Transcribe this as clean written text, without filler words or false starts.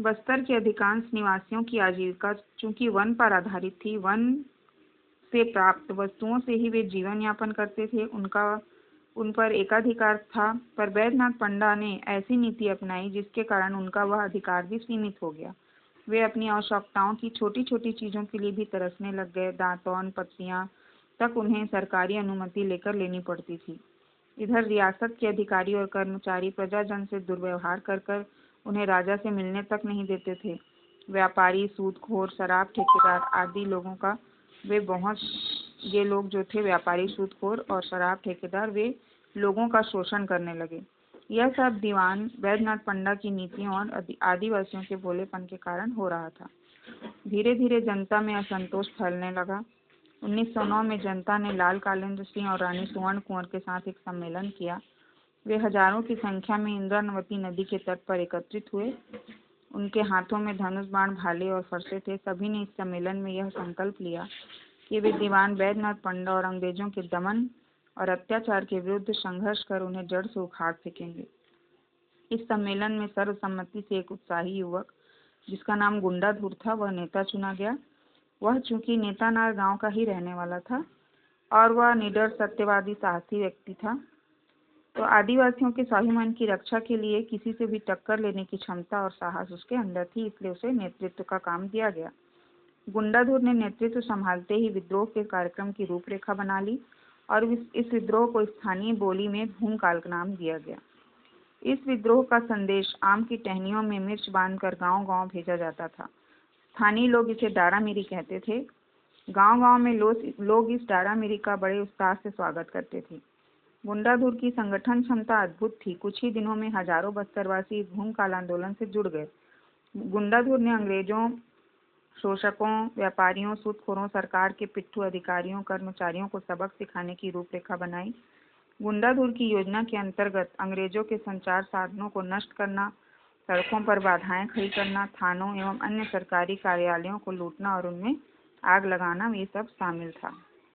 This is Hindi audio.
बस्तर के अधिकांश निवासियों की आजीविका चूंकि वन पर आधारित थी, वन से प्राप्त वस्तुओं से ही वे जीवन यापन करते थे, उन पर एकाधिकार था। पर बैद्यनाथ पंडा ने ऐसी नीति अपनाई जिसके कारण उनका वह अधिकार भी सीमित हो गया। वे अपनी आवश्यकताओं की छोटी छोटी चीजों के लिए भी तरसने लग गए। दातौन पत्तियां तक उन्हें सरकारी अनुमति लेकर लेनी पड़ती थी। इधर रियासत के अधिकारी और कर्मचारी प्रजाजन से दुर्व्यवहार कर कर उन्हें राजा से मिलने तक नहीं देते थे। व्यापारी, सूदखोर, शराब ठेकेदार आदि लोगों का ये लोग जो थे व्यापारी, सूदखोर और शराब ठेकेदार, वे लोगों का शोषण करने लगे। यह सब दीवान बैद्यनाथ पंडा की नीतियों और आदिवासियों के भोलेपन के कारण हो रहा था। धीरे धीरे जनता में असंतोष फैलने लगा। 1909 में जनता ने लाल कालेंद्र सिंह और रानी सुवर्ण कुंवर के साथ एक सम्मेलन किया। वे हजारों की संख्या में इंद्रावती नदी के तट पर एकत्रित हुए। उनके हाथों में धनुष, बाण, भाले और फरसे थे। सभी ने इस सम्मेलन में यह संकल्प लिया कि वे दीवान बैद्यनाथ पंडा और अंग्रेजों के दमन और अत्याचार के विरुद्ध संघर्ष कर उन्हें जड़ से उखाड़ फेंकेंगे। इस सम्मेलन में सर्वसम्मति से एक उत्साही युवक जिसका नाम गुंडाधुर था, वह नेता चुना गया। वह चूंकि नेतानार गांव का ही रहने वाला था और वह निडर, सत्यवादी, साहसी व्यक्ति था, तो आदिवासियों के स्वाभिमान की रक्षा के लिए किसी से भी टक्कर लेने की क्षमता और साहस उसके अंदर थी, इसलिए उसे नेतृत्व का काम दिया गया। गुंडाधुर ने नेतृत्व संभालते ही विद्रोह के कार्यक्रम की रूपरेखा बना ली और इस विद्रोह को स्थानीय बोली में भूमकाल नाम दिया गया। इस विद्रोह का संदेश आम की टहनियों में मिर्च बांधकर गांव-गांव भेजा जाता था। स्थानीय लोग इसे डारामिरी कहते थे। गांव-गांव में लोग इस डारामिरी का बड़े उत्साह से स्वागत करते थे। गुंडाधुर की संगठन क्षमता अद्भुत थी। कुछ ही दिनों में हजारों बस्तरवासी इस भूमकाल आंदोलन से जुड़ गए। गुंडाधुर ने अंग्रेजों, शोषकों, व्यापारियों, सूदखोरों, सरकार के पिट्ठू अधिकारियों, कर्मचारियों को सबक सिखाने की रूपरेखा बनाई। गुंडाधुर की योजना के अंतर्गत अंग्रेजों के संचार साधनों को नष्ट करना, सड़कों पर बाधाएं खड़ी करना, थानों एवं अन्य सरकारी कार्यालयों को लूटना और उनमें आग लगाना, ये सब शामिल था।